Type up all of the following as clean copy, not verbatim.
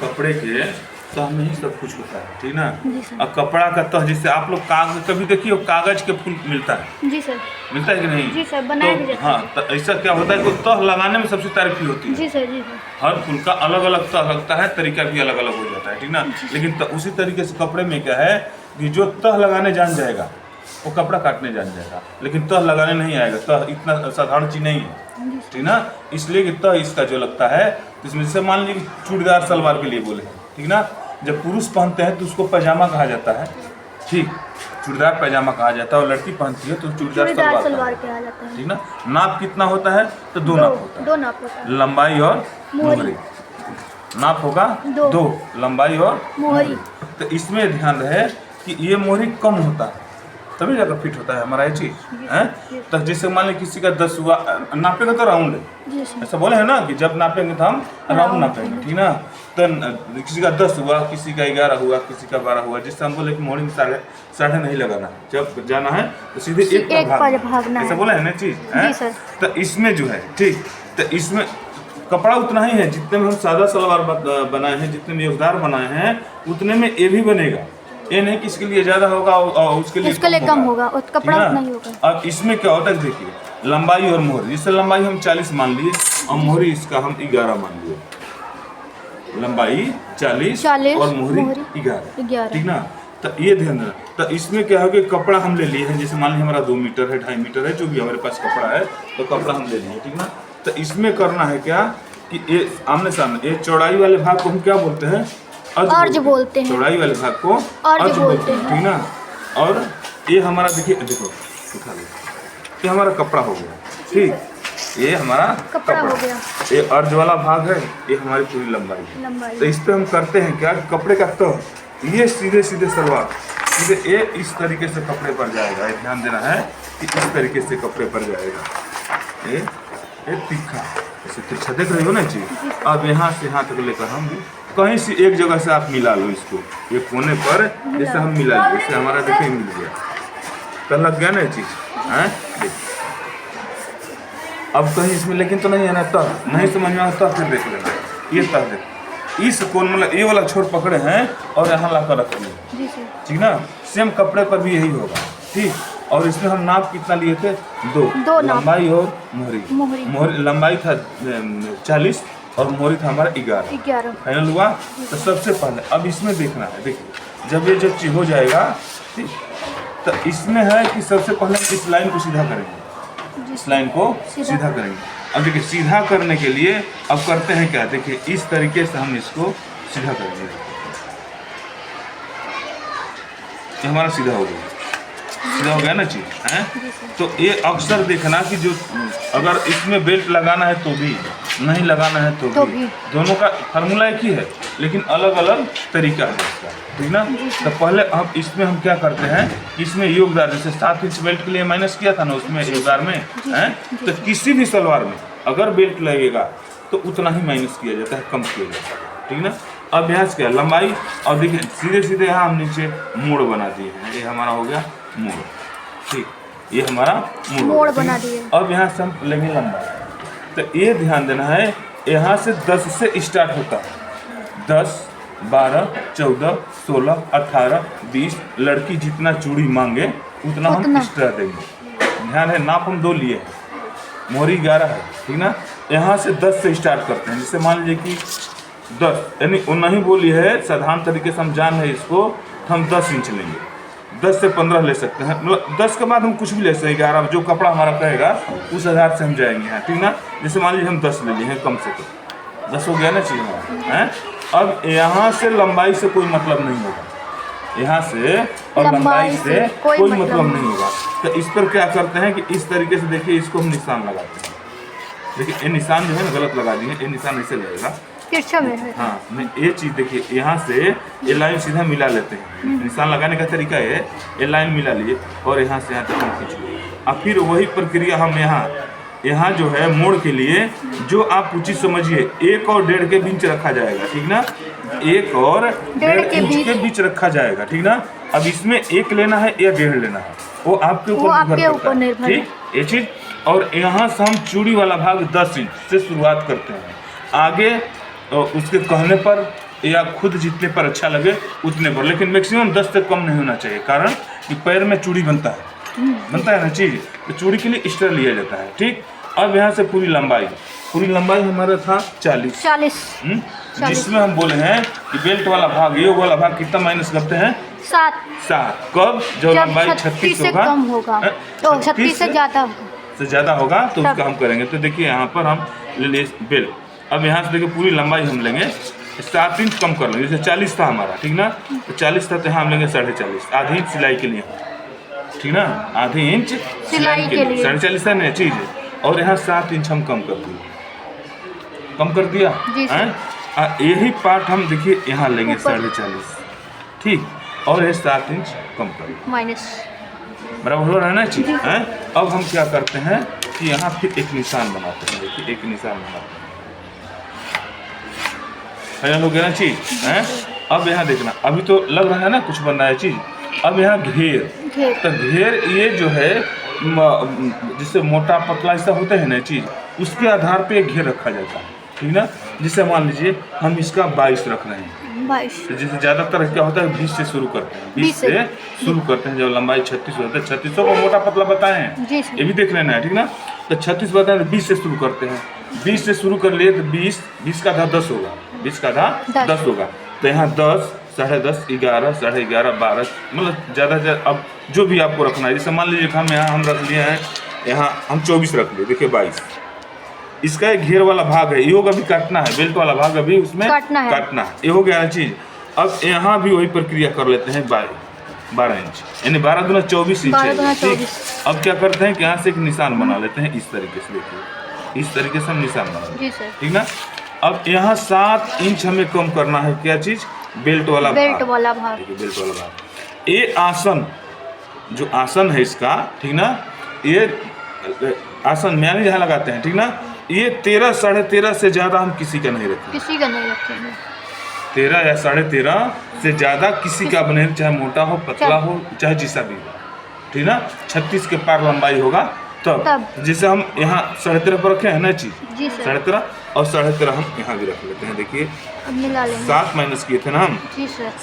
कपड़े के तह में ही सब कुछ होता है, ठीक ना। और कपड़ा का तह, जिससे आप लोग कागज कभी देखिए कागज के फूल मिलता है। जी सर। मिलता है कि नहीं? जी सर, बनाया भी तो जाता हाँ, तो ऐसा क्या होता है कि तह लगाने में सबसे तारीफी होती है। जी सर। जी सर। हर फूल का अलग अलग तह लगता है, तरीका भी अलग अलग हो जाता है, ठीक ना। लेकिन उसी तरीके से कपड़े में क्या है कि जो तह लगाने जान जाएगा वो कपड़ा काटने जान जाएगा, लेकिन तह लगाने नहीं आएगा। तह इतना साधारण चीज नहीं है, ठीक ना। इसलिए कि तह इसका जो लगता है, इसमें जैसे मान लीजिए चूड़ीदार सलवार के लिए बोले, ठीक ना। जब पुरुष पहनते हैं तो उसको पैजामा कहा जाता है, ठीक, चूड़ीदार पैजामा कहा जाता है। और लड़की पहनती है तो चूड़ीदार सलवार कहा जाता है, ठीक ना। नाप कितना होता है? तो दो नाप होता है। दो नाप होता है, लंबाई और मोहरी। नाप होगा दो, लंबाई और मोहरी। तो इसमें ध्यान रहे कि ये मोहरी कम होता है तभी जाकर फिट होता है हमारा ये चीज है। तो जैसे मान लीजिए किसी का 10 हुआ, नापेगा तो राउंड है, ऐसा बोले है ना कि जब नापेंगे तो हम राउंड नापेंगे, ठीक ना। तो किसी का 10 हुआ, किसी का 11 हुआ, किसी का 12 हुआ, जिससे हम बोले कि मोहरी में साढ़े नहीं लगाना, जब जाना है तो सीधे एक पर भागना, ऐसा बोले है ना चीज है। तो इसमें जो है, ठीक, तो इसमें कपड़ा उतना ही है जितने में हम सादा सलवार बनाए हैं, जितने में योगदार बनाए हैं उतने में ये भी बनेगा। ये नहीं कि इसके लिए ज्यादा होगा और उसके लिए कम होगा, कपड़ा उतना ही होगा। अब इसमें क्या होता है देखिए, लंबाई और मोहरी, जिससे लंबाई हम 40 मान लिए और मोहरी इसका हम 11 मान लिए। लंबाई 40 और मोहरी 11, ठीक ना। तो ये ध्यान देना। तो इसमें क्या है कि कपड़ा हम ले लिए हैं, जैसे मान लीजिए हमारा 2 मीटर है, 2.5 मीटर है, जो भी हमारे पास कपड़ा है, तो कपड़ा हम ले लिए, ठीक ना। तो इसमें करना है क्या कि ये आमने सामने, ये चौड़ाई वाले भाग को हम क्या बोलते हैं? अर्ज बोलते हैं। चौड़ाई वाले भाग को अर्ज बोलते हैं, ठीक ना। और ये हमारा देखिए, देखो दिखा दो, ये हमारा कपड़ा हो गया, ठीक, ये हमारा कपड़ा हो गया। ये अर्ज वाला भाग है, ये हमारी पूरी लंबाई है। तो इस पे हम करते हैं क्या, कपड़े का तह ये सीधे सीधे सलवार सीधे ये इस तरीके से कपड़े पर जाएगा। ये ध्यान देना है कि इस तरीके से कपड़े पर जाएगा। ये तीखा, ऐसे तिरछा देख रहे हो ना चीज। अब यहाँ से यहाँ तक लेकर हम कहीं से एक जगह से आप मिला लो इसको, ये कोने पर जैसे हम मिला लो, जैसे हमारा देखिए मिल गया, तो लग गया ना ये चीज है। अब कहीं इसमें लेकिन तो नहीं है ना, तह नहीं समझ में आता फिर देख लेना। ये तह देख, इस कोन मतलब ये वाला छोर पकड़े हैं और यहाँ ला कर रख लिए, ठीक ना। सेम कपड़े पर भी यही होगा, ठीक। और इसमें हम नाप कितना लिए थे? दो लंबाई और मोहरी। लंबाई था 40 और मोहरी था हमारा 11 फाइनल हुआ। तो सबसे पहले अब इसमें देखना है, देखिए जब ये जब चीज हो जाएगा, ठीक, तो इसमें है कि सबसे पहले इस लाइन को सीधा करेंगे, इस लाइन को सीधा करेंगे। अब देखिए सीधा करने के लिए अब करते हैं क्या, देखिए इस तरीके से हम इसको सीधा करेंगे, ये हमारा सीधा हो गया, सीधा हो गया ना चीज है। तो ये अक्सर देखना कि जो अगर इसमें बेल्ट लगाना है तो भी, नहीं लगाना है तो भी, दोनों का फार्मूला एक ही है लेकिन अलग अलग तरीका है इसका, ठीक ना। तो पहले अब इसमें हम क्या करते हैं, इसमें योगदार जैसे 7 इंच बेल्ट के लिए माइनस किया था ना, उसमें योगदार में है। तो किसी भी सलवार में अगर बेल्ट लगेगा तो उतना ही माइनस किया जाता है, कम किया जाता है, ठीक ना। अब यहाँ से क्या लंबाई, और देखिए सीधे सीधे यहाँ हम नीचे मोड़ बना दिए हैं, ये हमारा हो गया मोड़, ठीक, ये हमारा मोड़ बना दिए। अब यहाँ से हम लेंगे लंबाई। तो ये ध्यान देना है, यहाँ से 10 से स्टार्ट होता है, 10, 12, 14, 16, 18, 20, लड़की जितना चूड़ी मांगे उतना हम एक्स्ट्रा देंगे। ध्यान है, नाप हम 2 लिए हैं, मोहरी 11 है, ठीक ना। यहाँ से 10 से स्टार्ट करते हैं, जैसे मान लीजिए कि 10 यानी उतना ही बोली है, साधारण तरीके से हम जान है इसको, हम 10 इंच लेंगे, 10 से 15 ले सकते हैं, मतलब 10 के बाद हम कुछ भी ले सकते हैं, 11 जो कपड़ा हमारा कहेगा उस आधार से हम जाएंगे यहाँ, ठीक ना। जैसे मान लीजिए हम 10 ले लिए हैं, कम से कम 10 हो गया ना चीज है। अब यहाँ से लंबाई से कोई मतलब नहीं होगा, यहाँ से और लंबाई से कोई मतलब नहीं होगा। तो इस पर क्या करते हैं कि इस तरीके से देखिए इसको हम निशान लगाते हैं, देखिए ये निशान जो है ना गलत लगा दिए, ये निशान ऐसे लगेगा तिरछा में है। हाँ, ये चीज देखिए यहाँ से ये लाइन सीधा मिला लेते हैं, निशान लगाने का तरीका है, ये लाइन मिला लिए और यहाँ से यहाँ तक हम खींच लिए। अब फिर वही प्रक्रिया हम यहाँ जो है मोड़ के लिए जो आप उचित समझिए 1 और 1.5 के बीच रखा जाएगा, ठीक ना। 1 और 1.5 इंच के बीच रखा जाएगा, ठीक ना। अब इसमें 1 लेना है या 1.5 लेना है वो आपके ऊपर निर्भर है, ठीक ये चीज। और यहाँ से हम चूड़ी वाला भाग 10 इंच से शुरुआत करते हैं, आगे उसके कहने पर या खुद जितने पर अच्छा लगे उतने पर, लेकिन मैक्सिमम 10 से कम नहीं होना चाहिए, कारण कि पैर में चूड़ी बनता है ना चीज़, तो चूड़ी के लिए एक्स्ट्रा लिया जाता है। ठीक, अब यहाँ से पूरी लंबाई हमारा था 40, जिसमें हम बोले हैं कि बेल्ट वाला भाग, ये वाला भाग कितना माइनस करते हैं 7। कब? जब लंबाई 36 होगा, 36 से ज़्यादा होगा तो उसका हम करेंगे। तो देखिए यहाँ पर हम ले लिए बेल्ट, अब यहाँ से देखिए पूरी लंबाई हम लेंगे 7 इंच कम कर लेंगे, जैसे 40 था हमारा, ठीक ना, तो 40 था तो यहाँ हम लेंगे 4.5, आधी इंच सिलाई के लिए, ठीक ना, आधी इंच सिलाई के लिए 4.5 है ना चीज़, और यहाँ 7 इंच हम कम कर दिया यही पार्ट हम देखिए यहाँ लेंगे 4.5, ठीक, और ये 7 इंच कम कर माइनस, बराबर हो रहा है ना चीज है। अब हम क्या करते हैं कि यहाँ फिर एक निशान बनाते हैं, देखिए एक निशान बनाते हैं, हो गया ना चीज है। अब यहाँ देखना, अभी तो लग रहा है ना कुछ बन रहा है चीज, अब यहाँ घेर, तो घेर ये जो है जिससे मोटा पतला ऐसा होता है ना चीज, उसके आधार पे घेर रखा जाता है, ठीक ना। जिससे मान लीजिए हम इसका 22 रख रहे हैं, 22, तो जैसे ज़्यादातर क्या होता है 20 से शुरू करते हैं, 20 से शुरू करते हैं, जब लंबाई 36 होता है, 36 को मोटा पतला बताए हैं, ये भी देख लेना है, ठीक ना। तो 36 बताए तो 20 से शुरू करते हैं, 20 से शुरू कर लिए तो 20 का आधा 10 होगा, 20 का आधा 10 होगा, तो यहाँ 10, 10.5, 11, 11.5, 12, मतलब ज़्यादा से ज़्यादा अब जो भी आपको रखना है। जैसे मान लीजिए हम रख लिए हैं, यहाँ हम 24 रख लिए, देखिए 22, इसका एक घेर वाला भाग है, ये होगा भी काटना है, बेल्ट वाला भाग अभी उसमें काटना है, ये हो गया चीज़। अब यहाँ भी वही प्रक्रिया कर लेते हैं, 12 इंच, यानी 12 दूना 24 इंच है, ठीक। अब क्या करते हैं कि यहाँ से एक निशान बना लेते हैं, इस तरीके से, देखिए इस तरीके से हम निशान बना लेते हैं, ठीक ना। अब यहाँ 7 इंच हमें कम करना है, क्या चीज़, बेल्ट वाला भाग, बेल्ट वाला भाग। ये आसन, जो आसन है इसका, ठीक ना, ये आसन म्यानी जहाँ लगाते हैं, ठीक ना, ये 13, 13.5 से ज़्यादा हम किसी का नहीं रखेंगे, 13 या 13.5 से ज़्यादा किसी का बने, चाहे मोटा हो, पतला हो, चाहे जैसा भी हो, ठीक ना। 36 के पार लंबाई होगा तब जैसे हम यहाँ 13.5 पर रखे हैं ना चीज़, 13.5 और 13.5 हम यहाँ भी रख लेते हैं, देखिए 7 माइनस किए थे ना हम,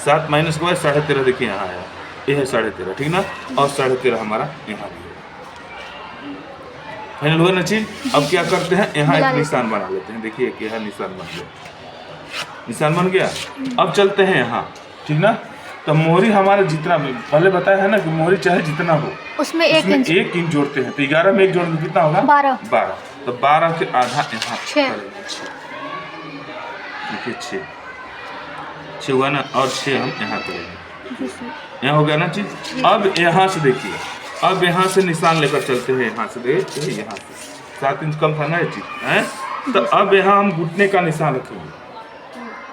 7 माइनस के बाद 13.5, देखिए यहाँ आया, ये है 13.5, ठीक ना, और 13.5 हमारा यहाँ भी फाइनल हुआ ना चीज। अब क्या करते हैं, यहाँ एक निशान बना लेते हैं, देखिए कि यहाँ निशान बन गया, अब चलते हैं यहाँ, ठीक ना। तो मोहरी हमारे जितना पहले बताया है ना कि मोहरी चाहे जितना हो उसमें 1 इंच जोड़ते हैं, तो 11 में 1 जोड़ने कितना होगा 12, तो 12 के आधा यहाँ 6, देखिए 6 हुआ ना, और 6 हम यहाँ करेंगे, यहाँ हो गया ना चीज। अब यहाँ से देखिए, अब यहाँ से निशान लेकर चलते हैं, यहाँ से देखिए, यहाँ से 7 इंच कम था ना ये चीज है, तो अब यहाँ हम घुटने का निशान रखेंगे,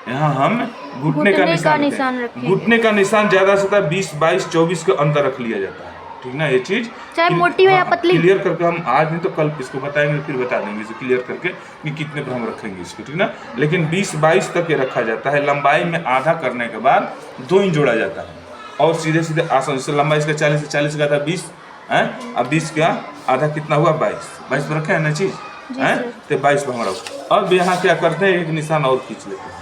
यहाँ हम घुटने का निशान रखेंगे। घुटने का निशान ज़्यादा से ज़्यादा 20, 22, 24 के अंदर रख लिया जाता है, ठीक ना। ये चीज़ चाहे मोटी हो या पतली, क्लियर करके हम आज नहीं तो कल इसको बताएंगे, फिर बता देंगे इसे क्लियर करके कि कितने पर हम रखेंगे इसको, ठीक ना। लेकिन 20, 22 तक ये रखा जाता है, लंबाई में आधा करने के बाद 2 इंच जोड़ा जाता है, और सीधे सीधे आसन, जैसे लंबाई इसका 40 से 40 का था 20 है, अब 20 का आधा कितना हुआ 22 पर रखे है ना चीज़ है, तो 22 पर हमारा। अब यहाँ क्या करते हैं, एक निशान और खींच लेते हैं,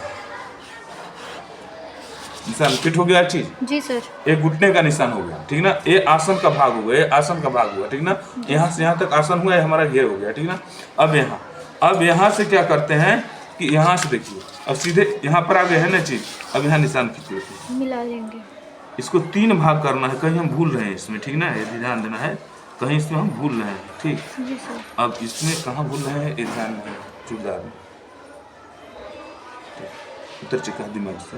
निशान फिट हो गया चीज, जी सर, एक घुटने का निशान हो गया, ठीक ना। ये आसन का भाग हो गया, ये आसन का भाग हुआ, ठीक ना, यहाँ से यहाँ तक आसन हुआ, ये हमारा घेर हो गया, ठीक ना। अब यहाँ से क्या करते हैं कि यहाँ से देखिए, अब सीधे यहाँ पर आ गए है ना चीज, अब यहाँ निशान खींच लेते हैं, मिला लेंगे, इसको 3 भाग करना है, कहीं हम भूल रहे हैं इसमें, ठीक ना, ये ध्यान देना है, कहीं इसमें हम भूल रहे हैं, ठीक। अब इसमें कहाँ भूल रहे हैं, ये ध्यान चुकदार में उतर चुका दिमाग से।